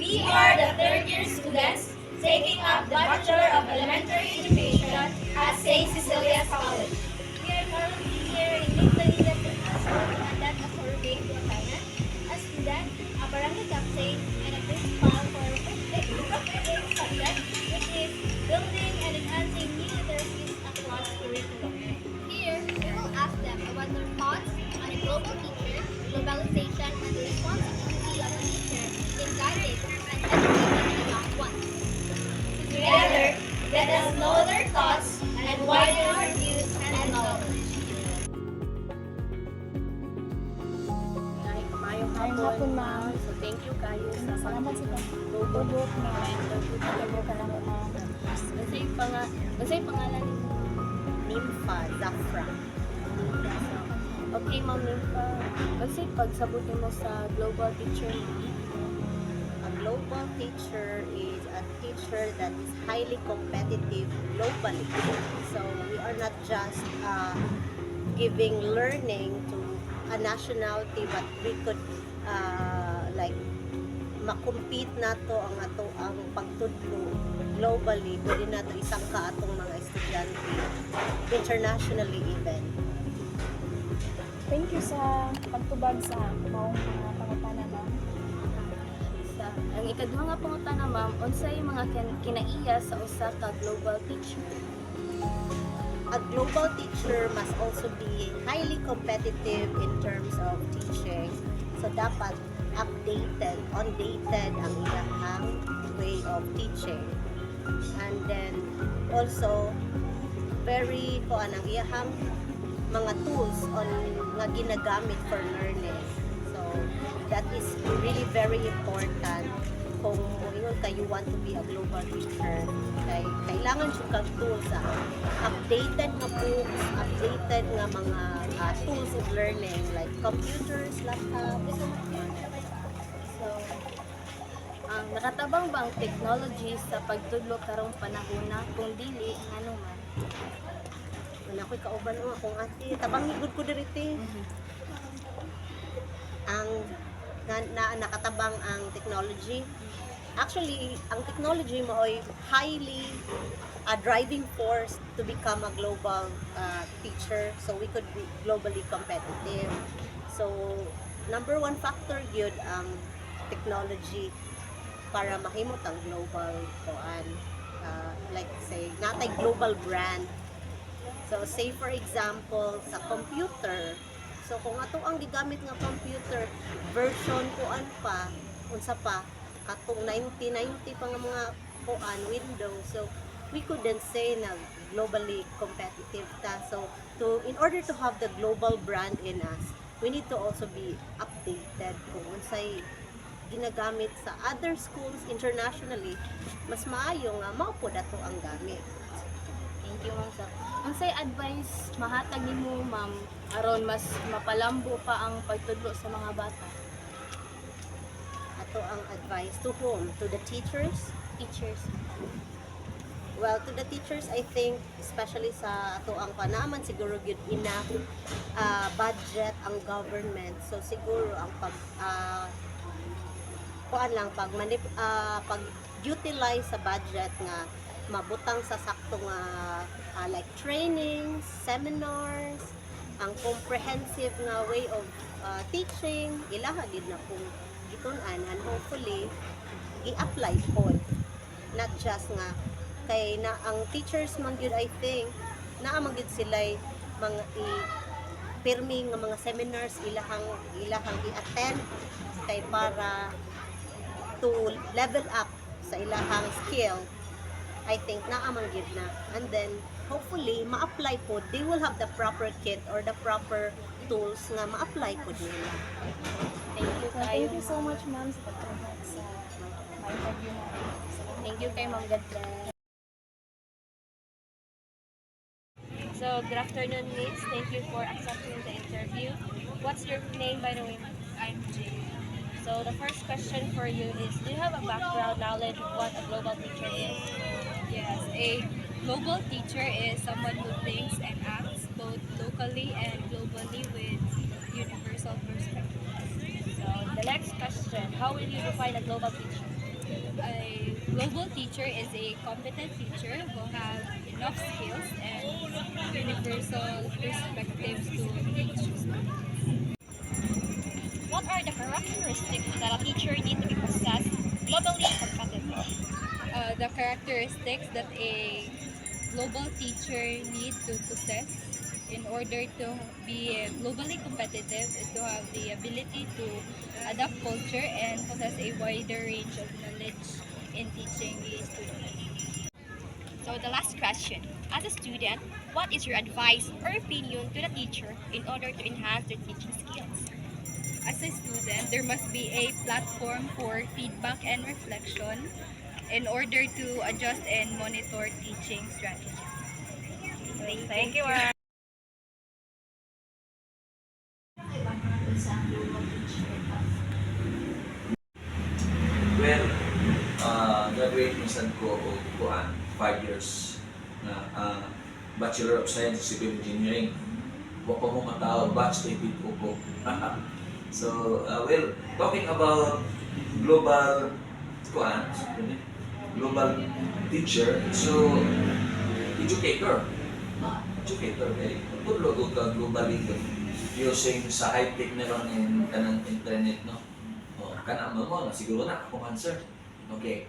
We are the third year students taking up the Bachelor of Elementary Education at St. Cecilia's College. We are currently here in Lake Manila School to conduct a survey to a parent, a student, a barangay captain, and a principal for a subject, which is building and enhancing new literacies across curriculum. Here, we will ask them about their thoughts on a global teacher, globalization, and the responsibility of a teacher in guiding and educating the young ones. Together, let us know their thoughts and widen our views and knowledge. Maayong Maayong hapon, ma'am. So, thank you kayo sa Salamat sa pagtutulog na interview ka lang, ma'am. Unsay pangalan ni Nympha Zafra. Okay, Ma'am Nympha. Kasi pagsabutin mo sa global teacher mo. A global teacher is a teacher that is highly competitive globally. So we are not just giving learning to a nationality, but we could like makompete nato ang pagtudlo globally. Pwede nato isangka atong mga estudyante internationally even. Thank you sa pagtubag sa maong mga pangutana, ma'am. Ang ikaduha nga pangutana, Ma'am, unsay mga kinaiya sa usa ka global teacher? A global teacher must also be highly competitive in terms of teaching. So dapat updated, ondated ang ilang way of teaching. And then also very ang iyang mga tools on nga ginagamit for learning. So that is really very important kung moingon ka you want to be a global teacher. Kailangan siya kag tools updated nga books, updated nga mga tools of learning like computers, laptops. So, nakatabang ba ang technology sa pagtudlo karong panahona kung dili ngano man? Wala ko'y kauban o akong ate. Tabang higod ko diriti. Ang nakatabang ang technology. Actually, ang technology mo ay highly a driving force to become a global teacher. So we could be globally competitive. So number one factor yun ang technology para mahimot ang global kuan. Like say, natay global brand. So say for example sa computer, so kung ato ang gigamit nga computer version kuan pa unsa pa katong 1990 pa nga mga kuan Windows, so we couldn't say na globally competitive ta. So in order to have the global brand in us, we need to also be updated kung unsay ginagamit sa other schools internationally. Mas maayo nga mao pod ato ang gamit. Thank you, Ma'am. Unsay advice mahatag nimo, Ma'am, aron mas mapalambo pa ang pagtudlo sa mga bata? Ato ang advice to whom? To the teachers? Teachers. Well, to the teachers, I think, especially sa ato ang panaman, siguro yun enough budget ang government. So siguro ang pag utilize sa budget nga mabutang sa saktong like trainings, seminars, ang comprehensive nga way of teaching, ilaha gid na kung gitun-an and hopefully i-apply po. Not just nga kay na ang teachers man gyud, I think naa man gyud sila mga pirmi nga mga seminars ilahang i-attend kay para to level up sa ilahang skill. I think naaman gid na, and then hopefully ma-apply po, they will have the proper kit or the proper tools nga ma-apply po nila. Thank you So, kayo. thank you so much, ma'am, sa pagtubag sa ma-interview mo. Thank you kay Ma'am Gadla. So, good afternoon, Miss. Thank you for accepting the interview. What's your name, by the way? I'm Jane. So, the first question for you is, do you have a background knowledge of what a global teacher is? Yes, a global teacher is someone who thinks and acts both locally and globally with universal perspective. So, the next question, how will you define a global teacher? A global teacher is a competent teacher who have enough skills and universal perspectives to teach students. What are the characteristics that a teacher needs to be possessed globally competitive? The characteristics that a global teacher need to possess in order to be globally competitive is to have the ability to adapt culture and possess a wider range of knowledge in teaching the students. So the last question. As a student, what is your advice or opinion to the teacher in order to enhance their teaching skills? As a student, there must be a platform for feedback and reflection in order to adjust and monitor teaching strategies. Thank you. Well, graduate minsan ko o kuan 5 years na Bachelor of Science in Civil Engineering. Wa pa mo matawag batch dated ko po. So, well, talking about global kuan, global teacher, so educator. Educator, eh. Tulog ka globally using sa high-tech na ron in kanang internet, no? Oh, kana mo na siguro na akong answer. Okay.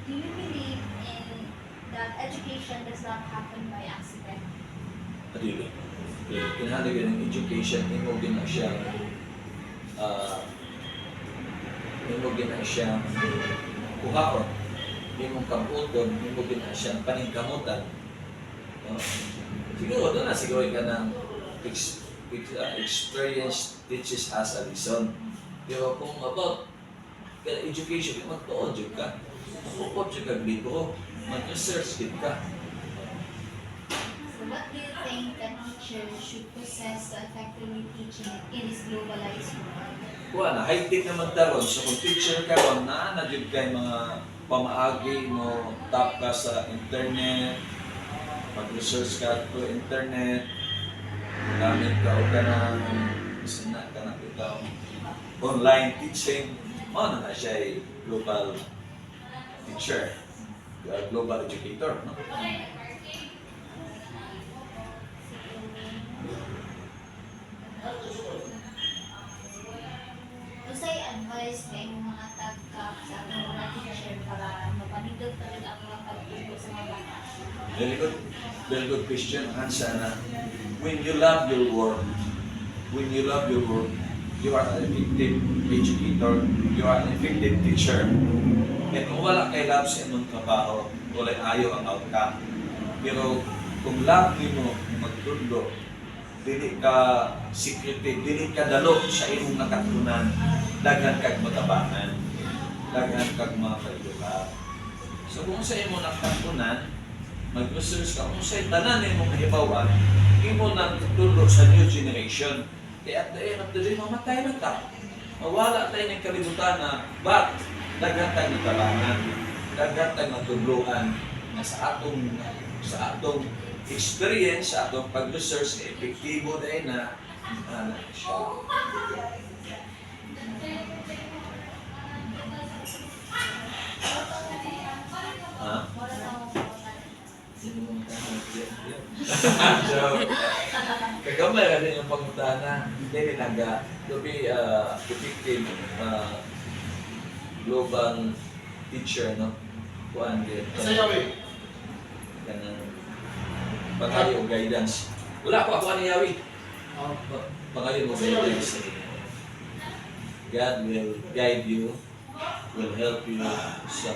Do you believe in that education does not happen by accident? Adili. Kinahanglan ng education, imo gina siya kuhaon, imong kamuton, imo gina siya paningkamutan. Siguro doon na siguro ka ng experience teaches us a lesson. Pero kung about education, magtuon dyan ka. Magpupot dyan ka dito. Mag-research din ka. So what do you think that teachers should possess to effectively teaching in this globalized world? Kuha na, high-tech naman taron. So kung teacher ka, kung na dyan kay mga pamaagi mo, tap ka sa internet, mag-research ka to internet, gamit ka o ka ng online teaching, na siya ay global teacher, global educator. No? Usay advice kay mga tagkap sa atong mga teacher para mapanindog talaga ang mga pagtulong sa mga bata. Very good question, Hansa, na when you love your work, you are an effective educator, you are an effective teacher. And kung wala kay love sa inyong trabaho, wala ayo ang outcome. Pero kung love mo magtundo, dili ka secretive, dili ka dalo sa imong nakatunan, daghan kag matabangan, daghan kag mga kaibigan. So kung sa imong nakatunan, mag-research ka kung sa'yo tanan imong kahibawan, imo nang tulo sa new generation. Kaya at the end of the day, mamatay na ta. Mawala tayo ng kalibutan na, but daghan tayo natabangan, daghan tayo natudluan na sa atong experience, sa atong pag-research, na epektibo dahil na siya. Ha? Kagamay ka din yung pangutana, hindi naga to be effective global teacher, no? Kuan din. Kanang pagayo guidance. Wala ko ako ani yawi. Pagayo mo guidance. God will guide you, will help you sa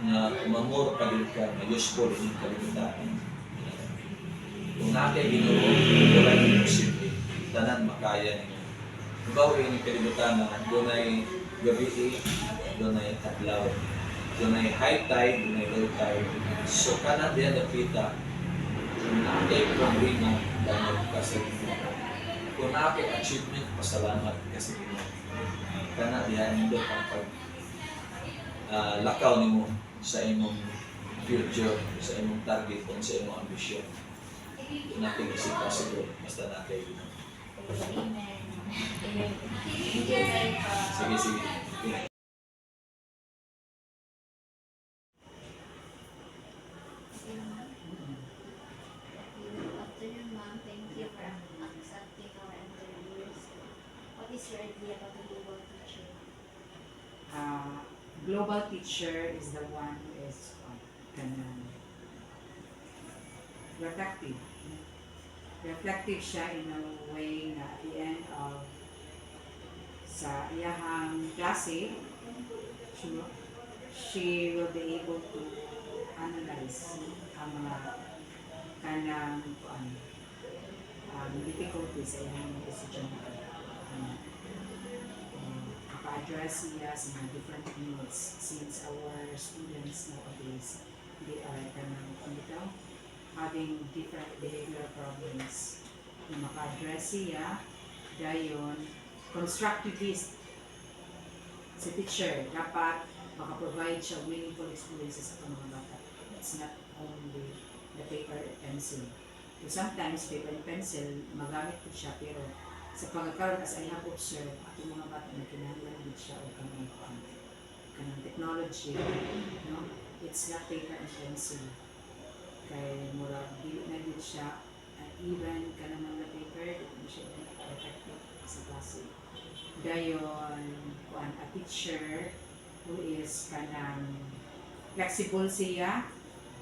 na mamor pagid ka, na useful in kalibutan. Kung nakay Ginoo, wala ni imposible. Tanan makaya ninyo. Bawo ini kalibutan na dunay gabi, dunay adlaw, dunay high tide, dunay low tide. So kana diyan napita kung nakay problema dahil kasi kung nakay achievement, pasalamat kasi Ginoo. Kana diyan ndo ang pag lakaw nimo sa imong future, sa imong target, sa imong ambisyon. Natin isip siguro, basta natin. Amen. Sige, sige. Good afternoon, ma'am. Thank you for accepting our interviews. What is your idea about the global teacher? Global teacher is the one who is reflective. Reflective siya in a way na at the end of sa iyahang klase, she will be able to analyze ang mga kanang difficulties sa iyang mga estudyante. Maka-address siya sa mga different needs since our students nowadays, they are having different behavioral problems. Maka-address siya, dayon, constructivist si teacher, dapat maka-provide siya meaningful experiences sa mga bata. It's not only the paper and pencil. So sometimes paper and pencil, magamit ko siya, pero sa pagkakaroon as I have observed, atong mga bata na kinahanglan din siya o kanang technology, no? It's not paper and pencil. Kay mura, dili na din siya, even kanang mga paper, dili na siya effective sa klase. Dayon, a teacher who is kanang flexible siya,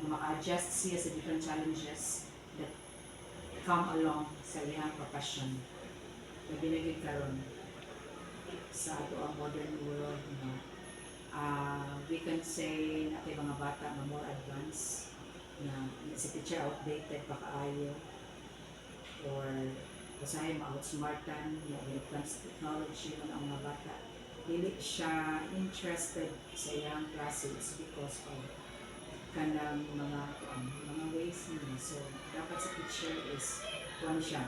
maka-adjust siya sa different challenges that come along sa iyang profession. Na binigay karon sa ato ang modern world na we can say na kay mga bata na more advanced na si teacher outdated pa kaayo or usahay ma-outsmartan when it comes to technology ng mga bata. Dili siya interested sa iyang classes because of kanang mga ways niya. So, dapat sa teacher is kuwan siya.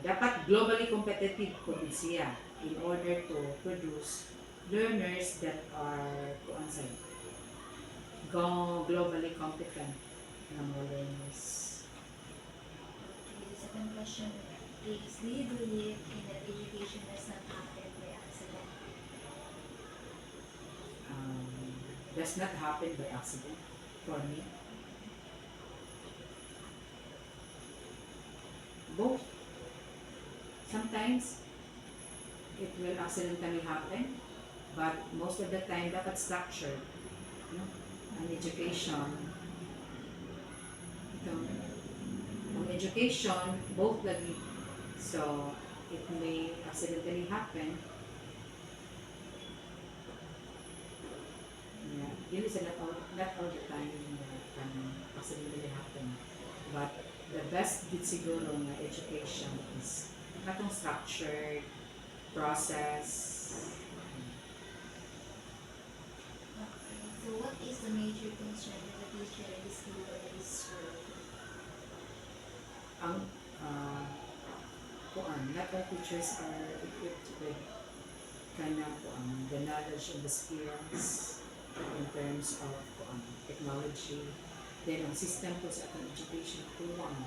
Dapat globally competitive po din siya in order to produce learners that are globally competent na mga learners. The second question is, do you believe in that education does not happen by accident? Does not happen by accident for me. Both. Sometimes it will accidentally happen, but most of the time dapat structured. No? Ang education, both lagi. So, it may accidentally happen. Yeah, yun is not all the time can accidentally happen. But the best gid siguro na education is katong structured process. Okay. So what is the major concern of the teacher in this globalized world? Ang not all teachers are equipped with the knowledge and the skills in terms of technology. Then ang system po sa atong education kuwang.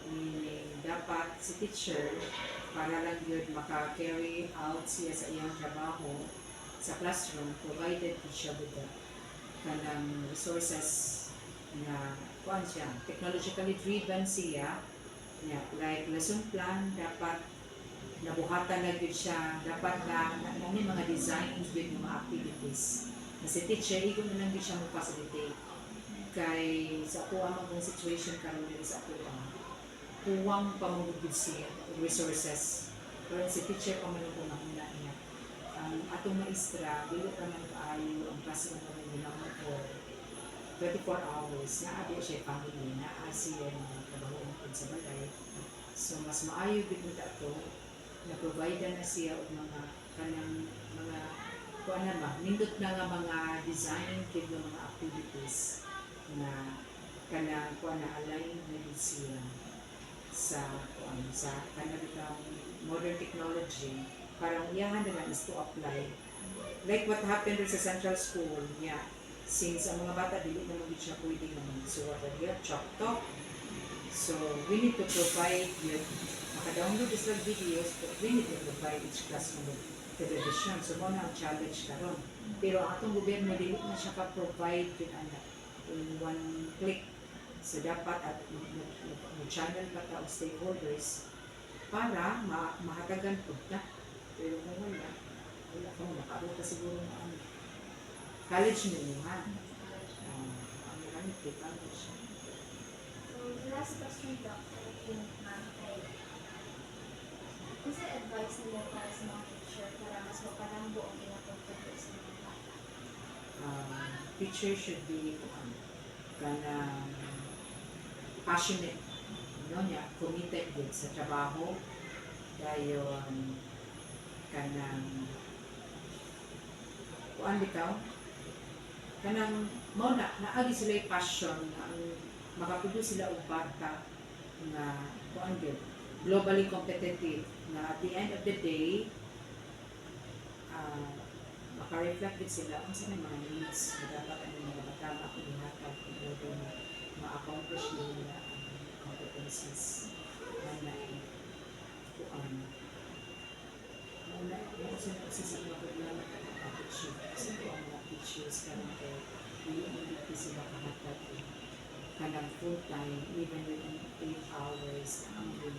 Meaning dapat si teacher para lang yun maka-carry out siya sa iyang trabaho sa classroom, provided siya with the kanang resources na kuan siya, technologically driven siya. Yeah, like lesson plan, dapat nabuhatan na yun siya, dapat na may mga designs with mga activities. Na si teacher, igon na lang yun siya mag-facilitate. Kay sa ako ang situation karon din sa ako kuwang pamugod siya resources. Pero si teacher pa man ko mahuna niya. Ang atong maestra, dili pa man kaayo ang klase na naman ginamit for 24 hours. Naabi siya family, naa siya mga trabaho sa balay. So mas maayo gid ito na provide na siya og mga kanang mga kuan na ba, nindot na nga mga design kid ng mga activities na kanang kuan na align na din siya sa kanang modern technology. Parang iyahan naman is to apply. Like what happened sa central school, yeah. Since ang mga bata dili na magid siya pwede naman suwat at chalk. So we need to provide with maka-download is like videos, but we need to provide each classroom with television. So mo na ang challenge karon. Pero ang atong gobyerno dili na siya ka-provide with in one click. So dapat at channel pa ta o stakeholders para mahatagan po na. Pero kung wala kang makaroon ka siguro na college nyo ha. Ang gamit kay college. So, the last question, Doc, I think, ma'am, ay, kasi advice nila para sa mga teacher para mas mapalambo ang ilang pagtuturo sa mga bata. Teacher should be kanang passionate, niya, committed din sa trabaho, dayon kanang kuan bitaw kanang mao naagi sila yung passion na ang makaproduce sila og bata nga kuan gyud globally competitive na at the end of the day maka-reflect din sila kung saan mga needs na dapat ang mga bata makulihatag in order na ma-accomplish nila ang competencies na kuan kasi sa mga problema ng mga teacher kasi po ang mga teachers kanang kay hindi sila kahatag kanang full time even within 8 hours ang mga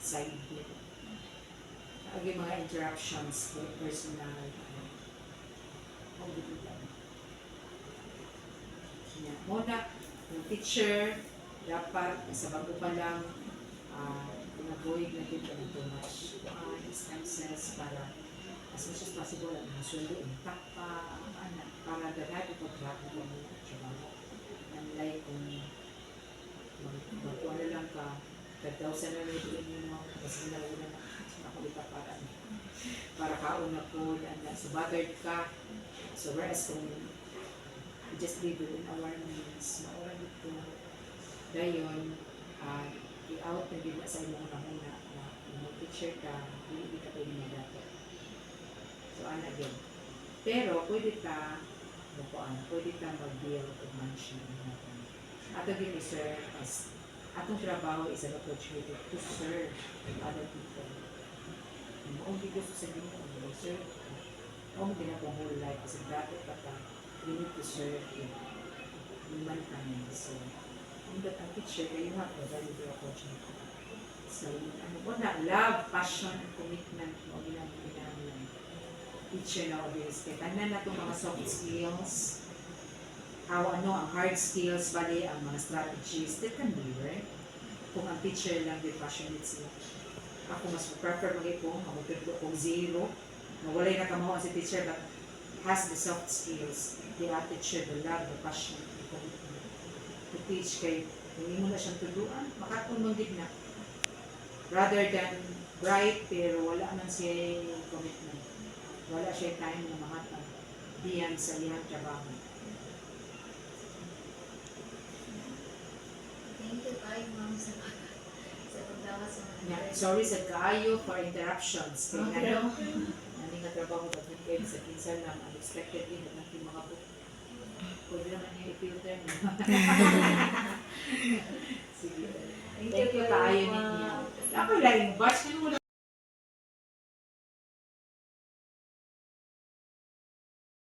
side nito mga interruptions personal muna yung teacher dapat sa bago pa lang avoid na din ng too much expenses para as much as possible ang mga sweldo intact pa para daghan ito trabaho ng mga trabaho unlike kung magkuha na lang ka 10,000 na rin yun kasi nalagyan na nakulita para kaon na po so bothered ka so whereas kung just live within our means maura dito dayon i-out na din sa imong una na mag-picture ka hindi ka pwede mag-dapat so again pero pwede ka mag-build of mansion ato din i-serve as atong trabaho is an opportunity to serve other people kung hindi gusto sa inyo serve kung ginagawa whole life kasi dapat we need to serve humankind so but ang teacher, you have a very good opportunity. So, love, passion, and commitment mo ginagawa teacher nowadays. Kaya tanan na itong mga soft skills, ang hard skills, bali, ang mga strategies, that can be learned. Kung ang teacher lang, di passionate sila. Ako mas prefer mag-ipong, mag-ipong kung zero, nawalay na kamawa si teacher, but has the soft skills, the attitude, the love, the passion, the commitment. To teach kay hindi mo na siyang tuduan, makatulong na. Rather than bright pero wala man siya commitment. Wala siya time na mahatag diyan sa iyang trabaho. Thank you kayo, ma'am, sa pagdawa sa mga Sorry sa kaayo for interruptions. Kaya nani nga trabaho pag nagkain sa kinsan lang unexpectedly na natin mga book. Pwede naman yung i-filter mo. Sige. Thank you kaayo ninyo. Ako lang, batch ka